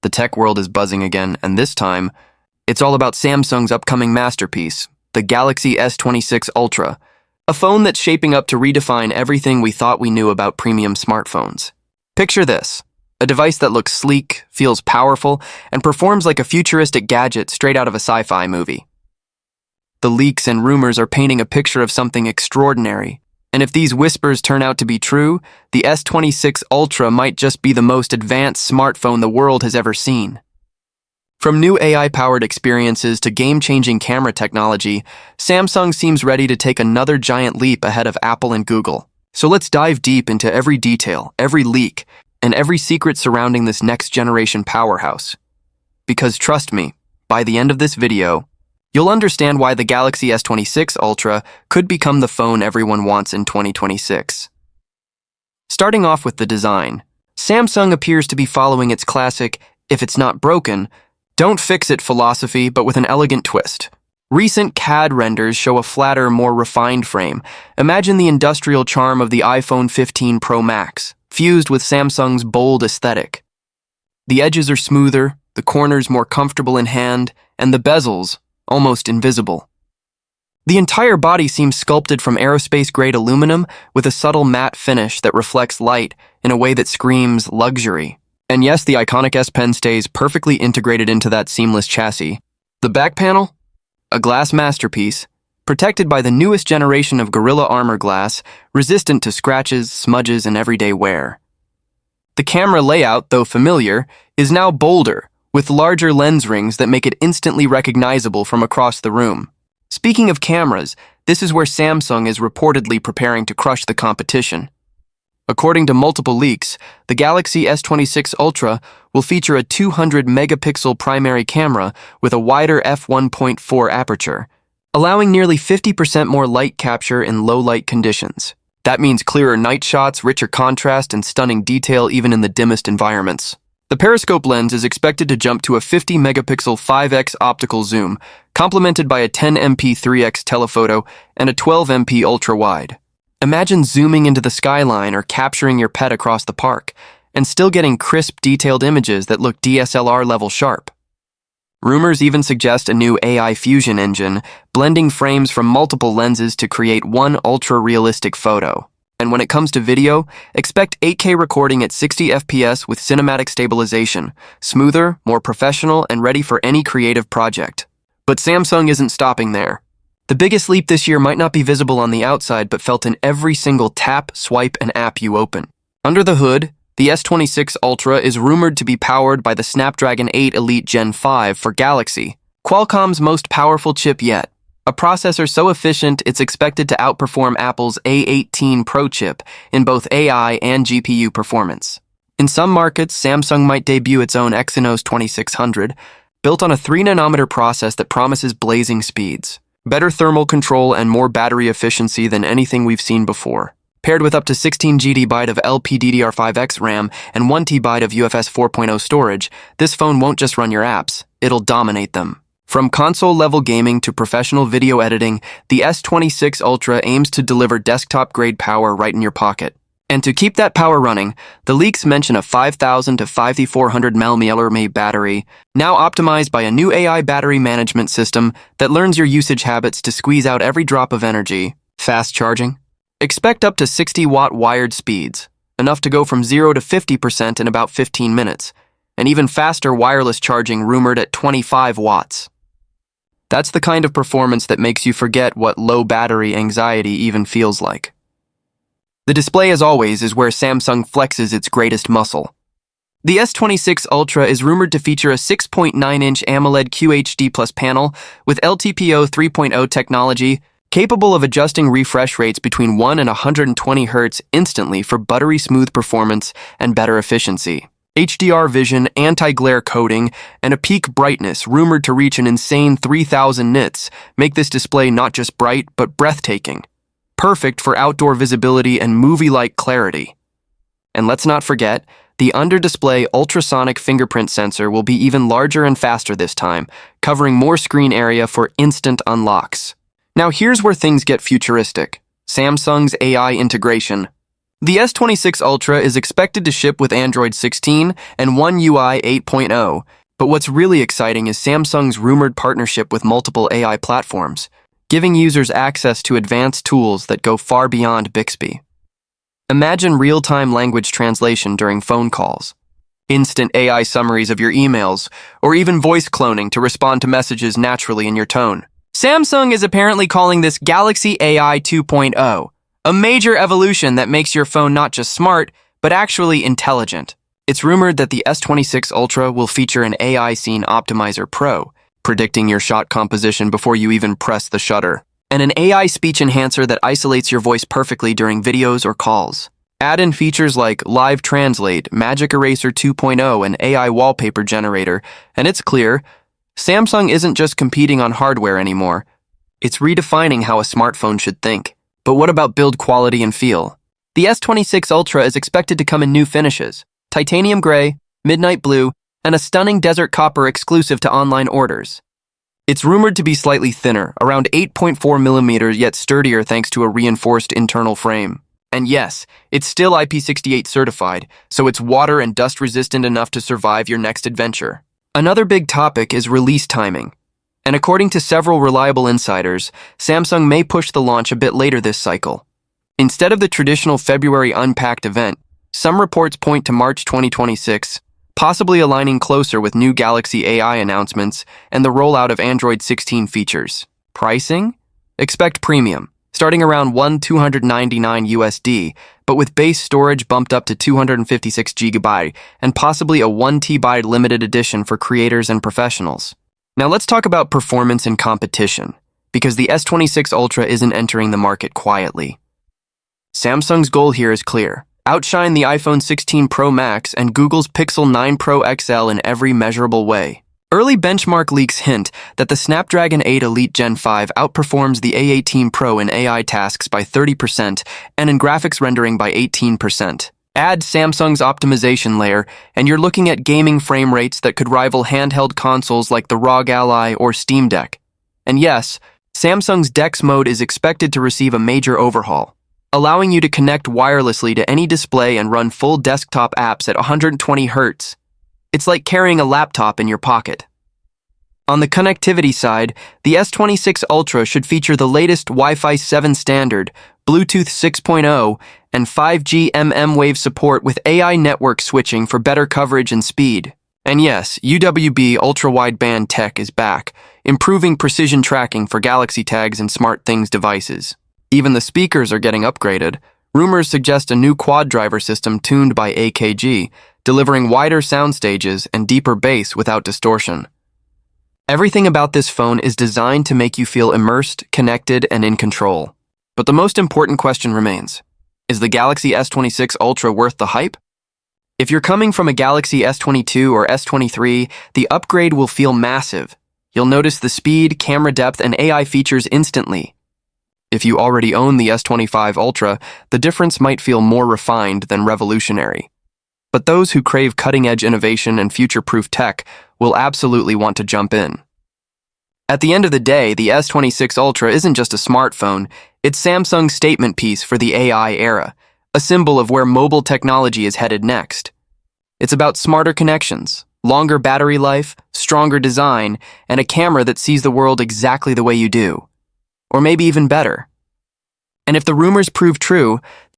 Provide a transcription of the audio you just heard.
The tech world is buzzing again, and this time, it's all about Samsung's upcoming masterpiece, the Galaxy S26 Ultra, a phone that's shaping up to redefine everything we thought we knew about premium smartphones. Picture this, a device that looks sleek, feels powerful, and performs like a futuristic gadget straight out of a sci-fi movie. The leaks and rumors are painting a picture of something extraordinary, and if these whispers turn out to be true, the S26 Ultra might just be the most advanced smartphone the world has ever seen. From new AI-powered experiences to game-changing camera technology, Samsung seems ready to take another giant leap ahead of Apple and Google. So let's dive deep into every detail, every leak, and every secret surrounding this next-generation powerhouse. Because trust me, by the end of this video, you'll understand why the Galaxy S26 Ultra could become the phone everyone wants in 2026. Starting off with the design, Samsung appears to be following its classic, if it's not broken, don't fix it philosophy, but with an elegant twist. Recent CAD renders show a flatter, more refined frame. Imagine the industrial charm of the iPhone 15 Pro Max, fused with Samsung's bold aesthetic. The edges are smoother, the corners more comfortable in hand, and the bezels almost invisible. The entire body seems sculpted from aerospace-grade aluminum with a subtle matte finish that reflects light in a way that screams luxury. And yes, the iconic S Pen stays perfectly integrated into that seamless chassis. The back panel? A glass masterpiece, protected by the newest generation of Gorilla Armor glass, resistant to scratches, smudges, and everyday wear. The camera layout, though familiar, is now bolder, with larger lens rings that make it instantly recognizable from across the room. Speaking of cameras, this is where Samsung is reportedly preparing to crush the competition. According to multiple leaks, the Galaxy S26 Ultra will feature a 200-megapixel primary camera with a wider f1.4 aperture, allowing nearly 50% more light capture in low-light conditions. That means clearer night shots, richer contrast, and stunning detail even in the dimmest environments. The periscope lens is expected to jump to a 50-megapixel 5x optical zoom, complemented by a 10MP 3x telephoto and a 12MP ultra-wide. Imagine zooming into the skyline or capturing your pet across the park, and still getting crisp, detailed images that look DSLR-level sharp. Rumors even suggest a new AI fusion engine, blending frames from multiple lenses to create one ultra-realistic photo. And when it comes to video, expect 8K recording at 60 FPS with cinematic stabilization, smoother, more professional, and ready for any creative project. But Samsung isn't stopping there. The biggest leap this year might not be visible on the outside, but felt in every single tap, swipe, and app you open. Under the hood, the S26 Ultra is rumored to be powered by the Snapdragon 8 Elite Gen 5 for Galaxy, Qualcomm's most powerful chip yet. A processor so efficient it's expected to outperform Apple's A18 Pro chip in both AI and GPU performance. In some markets, Samsung might debut its own Exynos 2600, built on a 3nm process that promises blazing speeds, better thermal control, and more battery efficiency than anything we've seen before. Paired with up to 16 GB of LPDDR5X RAM and 1 TB of UFS 4.0 storage, this phone won't just run your apps, it'll dominate them. From console-level gaming to professional video editing, the S26 Ultra aims to deliver desktop-grade power right in your pocket. And to keep that power running, the leaks mention a 5,000 to 5,400 mAh battery, now optimized by a new AI battery management system that learns your usage habits to squeeze out every drop of energy. Fast charging? Expect up to 60-watt wired speeds, enough to go from 0 to 50% in about 15 minutes, and even faster wireless charging rumored at 25 watts. That's the kind of performance that makes you forget what low battery anxiety even feels like. The display, as always, is where Samsung flexes its greatest muscle. The S26 Ultra is rumored to feature a 6.9-inch AMOLED QHD+ panel with LTPO 3.0 technology, capable of adjusting refresh rates between 1 and 120 Hz instantly for buttery smooth performance and better efficiency. HDR vision, anti-glare coating, and a peak brightness rumored to reach an insane 3,000 nits make this display not just bright, but breathtaking. Perfect for outdoor visibility and movie-like clarity. And let's not forget, the under-display ultrasonic fingerprint sensor will be even larger and faster this time, covering more screen area for instant unlocks. Now here's where things get futuristic. Samsung's AI integration. The S26 Ultra is expected to ship with Android 16 and One UI 8.0, but what's really exciting is Samsung's rumored partnership with multiple AI platforms, giving users access to advanced tools that go far beyond Bixby. Imagine real-time language translation during phone calls, instant AI summaries of your emails, or even voice cloning to respond to messages naturally in your tone. Samsung is apparently calling this Galaxy AI 2.0, a major evolution that makes your phone not just smart, but actually intelligent. It's rumored that the S26 Ultra will feature an AI Scene Optimizer Pro, predicting your shot composition before you even press the shutter, and an AI speech enhancer that isolates your voice perfectly during videos or calls. Add in features like Live Translate, Magic Eraser 2.0, and AI Wallpaper Generator, and it's clear, Samsung isn't just competing on hardware anymore. It's redefining how a smartphone should think. But what about build quality and feel? The S26 Ultra is expected to come in new finishes: titanium gray, midnight blue, and a stunning desert copper exclusive to online orders. It's rumored to be slightly thinner, around 8.4 millimeters, yet sturdier thanks to a reinforced internal frame. And yes, it's still IP68 certified, so it's water and dust resistant enough to survive your next adventure. Another big topic is release timing. And according to several reliable insiders, Samsung may push the launch a bit later this cycle. Instead of the traditional February Unpacked event, some reports point to March 2026, possibly aligning closer with new Galaxy AI announcements and the rollout of Android 16 features. Pricing? Expect premium, starting around $1,299 USD, but with base storage bumped up to 256 GB and possibly a 1 TB limited edition for creators and professionals. Now let's talk about performance and competition, because the S26 Ultra isn't entering the market quietly. Samsung's goal here is clear: outshine the iPhone 16 Pro Max and Google's Pixel 9 Pro XL in every measurable way. Early benchmark leaks hint that the Snapdragon 8 Elite Gen 5 outperforms the A18 Pro in AI tasks by 30% and in graphics rendering by 18%. Add Samsung's optimization layer, and you're looking at gaming frame rates that could rival handheld consoles like the ROG Ally or Steam Deck. And yes, Samsung's DeX mode is expected to receive a major overhaul, allowing you to connect wirelessly to any display and run full desktop apps at 120 Hz. It's like carrying a laptop in your pocket. On the connectivity side, the S26 Ultra should feature the latest Wi-Fi 7 standard, Bluetooth 6.0, and 5G mmWave support with AI network switching for better coverage and speed. And yes, UWB ultra-wideband tech is back, improving precision tracking for Galaxy tags and SmartThings devices. Even the speakers are getting upgraded. Rumors suggest a new quad driver system tuned by AKG, delivering wider sound stages and deeper bass without distortion. Everything about this phone is designed to make you feel immersed, connected, and in control. But the most important question remains: is the Galaxy S26 Ultra worth the hype? If you're coming from a Galaxy S22 or S23, the upgrade will feel massive. You'll notice the speed, camera depth, and AI features instantly. If you already own the S25 Ultra, the difference might feel more refined than revolutionary. But those who crave cutting-edge innovation and future-proof tech will absolutely want to jump in. At the end of the day, the S26 Ultra isn't just a smartphone, it's Samsung's statement piece for the AI era, a symbol of where mobile technology is headed next. It's about smarter connections, longer battery life, stronger design, and a camera that sees the world exactly the way you do. Or maybe even better. And if the rumors prove true,